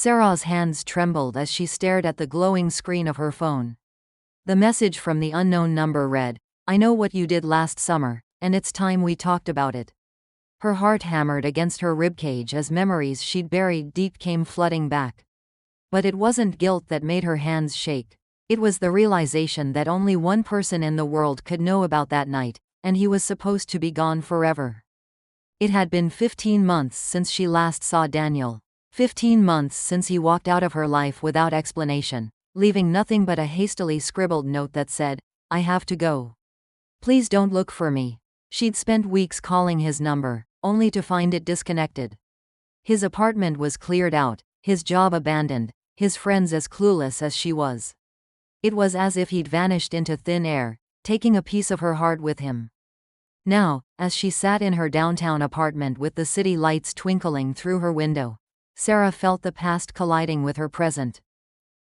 Sarah's hands trembled as she stared at the glowing screen of her phone. The message from the unknown number read, "I know what you did last summer, and it's time we talked about it." Her heart hammered against her ribcage as memories she'd buried deep came flooding back. But it wasn't guilt that made her hands shake. It was the realization that only one person in the world could know about that night, and he was supposed to be gone forever. It had been 15 months since she last saw Daniel. 15 months since he walked out of her life without explanation, leaving nothing but a hastily scribbled note that said, "I have to go. Please don't look for me." She'd spent weeks calling his number, only to find it disconnected. His apartment was cleared out, his job abandoned, his friends as clueless as she was. It was as if he'd vanished into thin air, taking a piece of her heart with him. Now, as she sat in her downtown apartment with the city lights twinkling through her window, Sarah felt the past colliding with her present.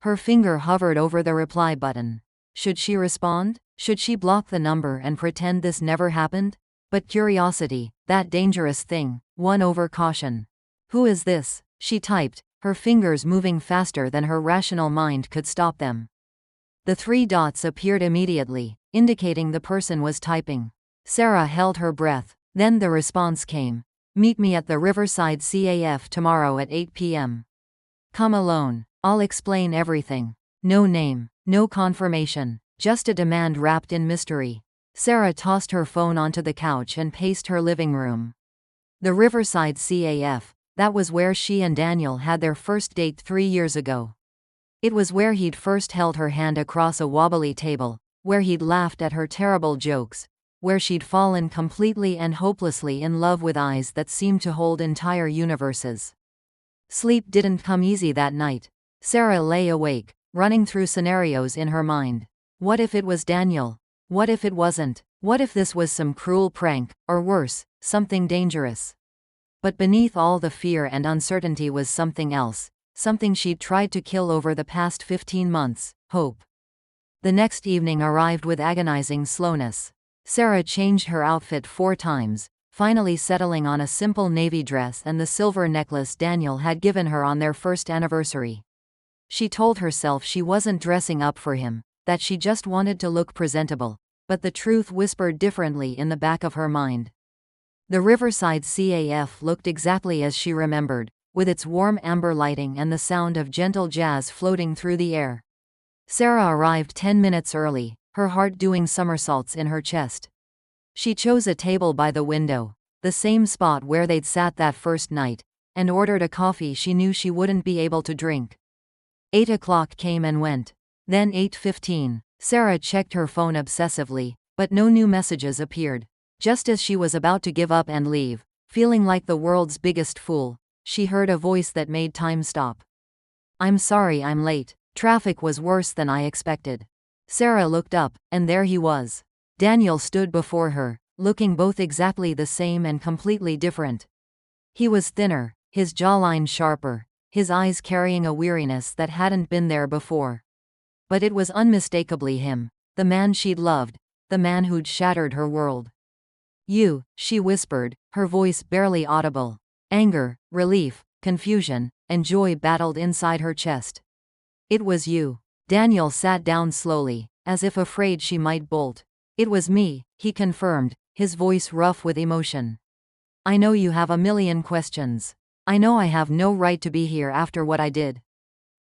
Her finger hovered over the reply button. Should she respond? Should she block the number and pretend this never happened? But curiosity, that dangerous thing, won over caution. "Who is this?" she typed, her fingers moving faster than her rational mind could stop them. The 3 dots appeared immediately, indicating the person was typing. Sarah held her breath. Then the response came. "Meet me at the Riverside CAF tomorrow at 8 p.m. Come alone. I'll explain everything." No name, no confirmation, just a demand wrapped in mystery. Sarah tossed her phone onto the couch and paced her living room. The Riverside CAF, that was where she and Daniel had their first date 3 years ago. It was where he'd first held her hand across a wobbly table, where he'd laughed at her terrible jokes, where she'd fallen completely and hopelessly in love with eyes that seemed to hold entire universes. Sleep didn't come easy that night. Sarah lay awake, running through scenarios in her mind. What if it was Daniel? What if it wasn't? What if this was some cruel prank, or worse, something dangerous? But beneath all the fear and uncertainty was something else, something she'd tried to kill over the past 15 months, hope. The next evening arrived with agonizing slowness. Sarah changed her outfit 4 times, finally settling on a simple navy dress and the silver necklace Daniel had given her on their first anniversary. She told herself she wasn't dressing up for him, that she just wanted to look presentable, but the truth whispered differently in the back of her mind. The Riverside CAF looked exactly as she remembered, with its warm amber lighting and the sound of gentle jazz floating through the air. Sarah arrived 10 minutes early, her heart doing somersaults in her chest. She chose a table by the window, the same spot where they'd sat that first night, and ordered a coffee she knew she wouldn't be able to drink. 8 o'clock came and went. Then 8:15. Sarah checked her phone obsessively, but no new messages appeared. Just as she was about to give up and leave, feeling like the world's biggest fool, she heard a voice that made time stop. "I'm sorry I'm late. Traffic was worse than I expected." Sarah looked up, and there he was. Daniel stood before her, looking both exactly the same and completely different. He was thinner, his jawline sharper, his eyes carrying a weariness that hadn't been there before. But it was unmistakably him, the man she'd loved, the man who'd shattered her world. "You," she whispered, her voice barely audible. Anger, relief, confusion, and joy battled inside her chest. "It was you." Daniel sat down slowly, as if afraid she might bolt. "It was me," he confirmed, his voice rough with emotion. "I know you have a million questions. I know I have no right to be here after what I did.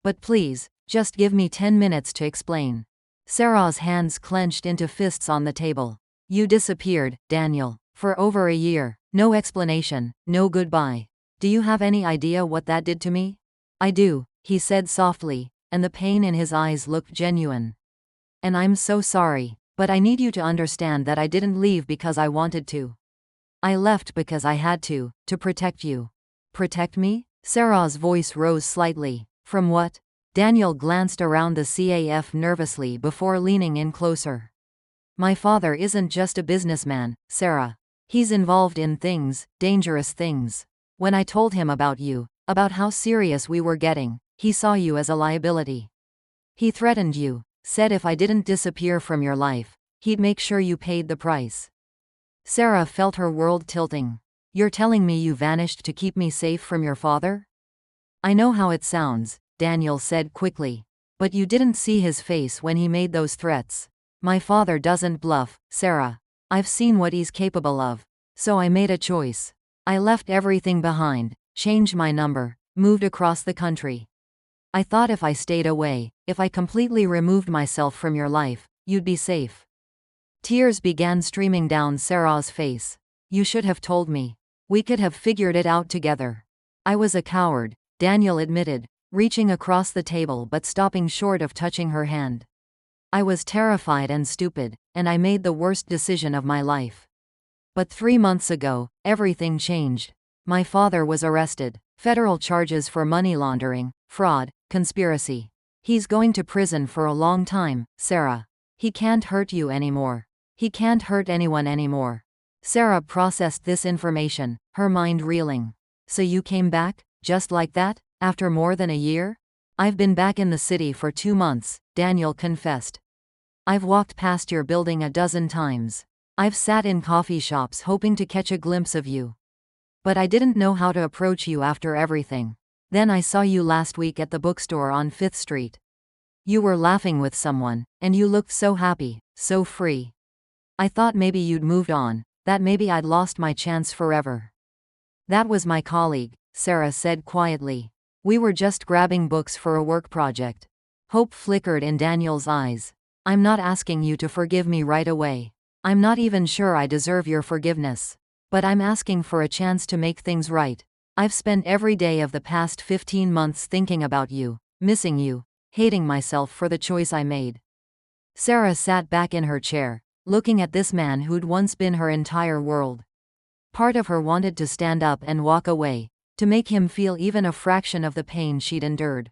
But please, just give me 10 minutes to explain." Sarah's hands clenched into fists on the table. "You disappeared, Daniel, for over a year. No explanation, no goodbye. Do you have any idea what that did to me?" "I do," he said softly, and the pain in his eyes looked genuine. "And I'm so sorry, but I need you to understand that I didn't leave because I wanted to. I left because I had to protect you." "Protect me?" Sarah's voice rose slightly. "From what?" Daniel glanced around the CAF nervously before leaning in closer. "My father isn't just a businessman, Sarah. He's involved in things, dangerous things. When I told him about you, about how serious we were getting, he saw you as a liability. He threatened you, said if I didn't disappear from your life, he'd make sure you paid the price." Sarah felt her world tilting. "You're telling me you vanished to keep me safe from your father?" I know how it sounds, Daniel said quickly. But you didn't see his face when he made those threats. My father doesn't bluff, Sarah. I've seen what he's capable of. So I made a choice. I left everything behind, changed my number, moved across the country. I thought if I stayed away, if I completely removed myself from your life, you'd be safe. Tears began streaming down Sarah's face. You should have told me. We could have figured it out together. I was a coward, Daniel admitted, reaching across the table but stopping short of touching her hand. I was terrified and stupid, and I made the worst decision of my life. But 3 months ago, everything changed. My father was arrested. Federal charges for money laundering, fraud, conspiracy. He's going to prison for a long time, Sarah. He can't hurt you anymore. He can't hurt anyone anymore. Sarah processed this information, her mind reeling. So you came back, just like that, after more than a year? I've been back in the city for 2 months, Daniel confessed. I've walked past your building a dozen times. I've sat in coffee shops hoping to catch a glimpse of you. But I didn't know how to approach you after everything. Then I saw you last week at the bookstore on 5th Street. You were laughing with someone, and you looked so happy, so free. I thought maybe you'd moved on, that maybe I'd lost my chance forever. That was my colleague, Sarah said quietly. We were just grabbing books for a work project. Hope flickered in Daniel's eyes. I'm not asking you to forgive me right away. I'm not even sure I deserve your forgiveness. But I'm asking for a chance to make things right. I've spent every day of the past 15 months thinking about you, missing you, hating myself for the choice I made. Sarah sat back in her chair, looking at this man who'd once been her entire world. Part of her wanted to stand up and walk away, to make him feel even a fraction of the pain she'd endured.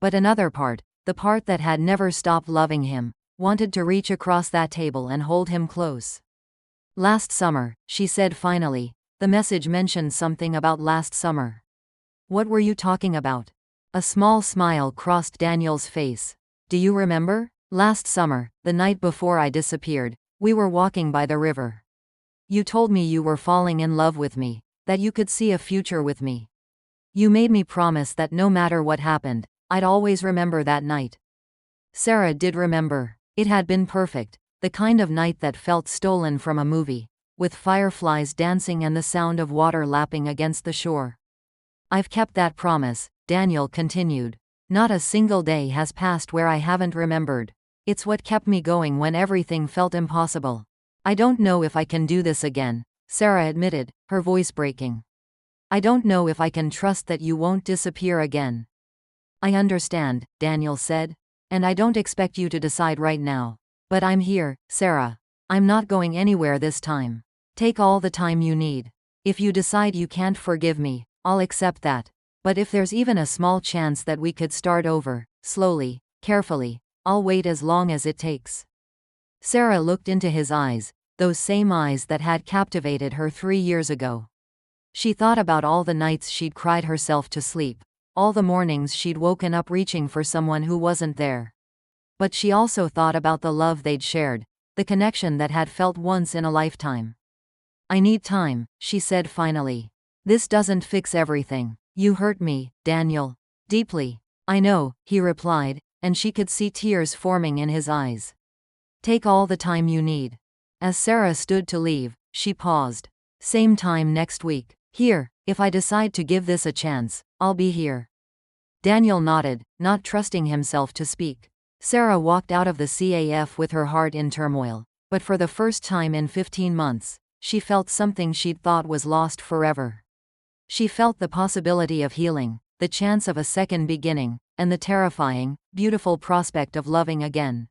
But another part, the part that had never stopped loving him, wanted to reach across that table and hold him close. Last summer, she said finally. The message mentioned something about last summer. What were you talking about? A small smile crossed Daniel's face. Do you remember? Last summer, the night before I disappeared, we were walking by the river. You told me you were falling in love with me, that you could see a future with me. You made me promise that no matter what happened, I'd always remember that night. Sarah did remember. It had been perfect, the kind of night that felt stolen from a movie, with fireflies dancing and the sound of water lapping against the shore. I've kept that promise, Daniel continued. Not a single day has passed where I haven't remembered. It's what kept me going when everything felt impossible. I don't know if I can do this again, Sarah admitted, her voice breaking. I don't know if I can trust that you won't disappear again. I understand, Daniel said. And I don't expect you to decide right now. But I'm here, Sarah. I'm not going anywhere this time. Take all the time you need. If you decide you can't forgive me, I'll accept that. But if there's even a small chance that we could start over, slowly, carefully, I'll wait as long as it takes. Sarah looked into his eyes, those same eyes that had captivated her 3 years ago. She thought about all the nights she'd cried herself to sleep, all the mornings she'd woken up reaching for someone who wasn't there. But she also thought about the love they'd shared, the connection that had felt once in a lifetime. I need time, she said finally. This doesn't fix everything. You hurt me, Daniel. Deeply. I know, he replied, and she could see tears forming in his eyes. Take all the time you need. As Sarah stood to leave, she paused. Same time next week. Here, if I decide to give this a chance, I'll be here. Daniel nodded, not trusting himself to speak. Sarah walked out of the CAF with her heart in turmoil, but for the first time in 15 months, she felt something she'd thought was lost forever. She felt the possibility of healing, the chance of a second beginning, and the terrifying, beautiful prospect of loving again.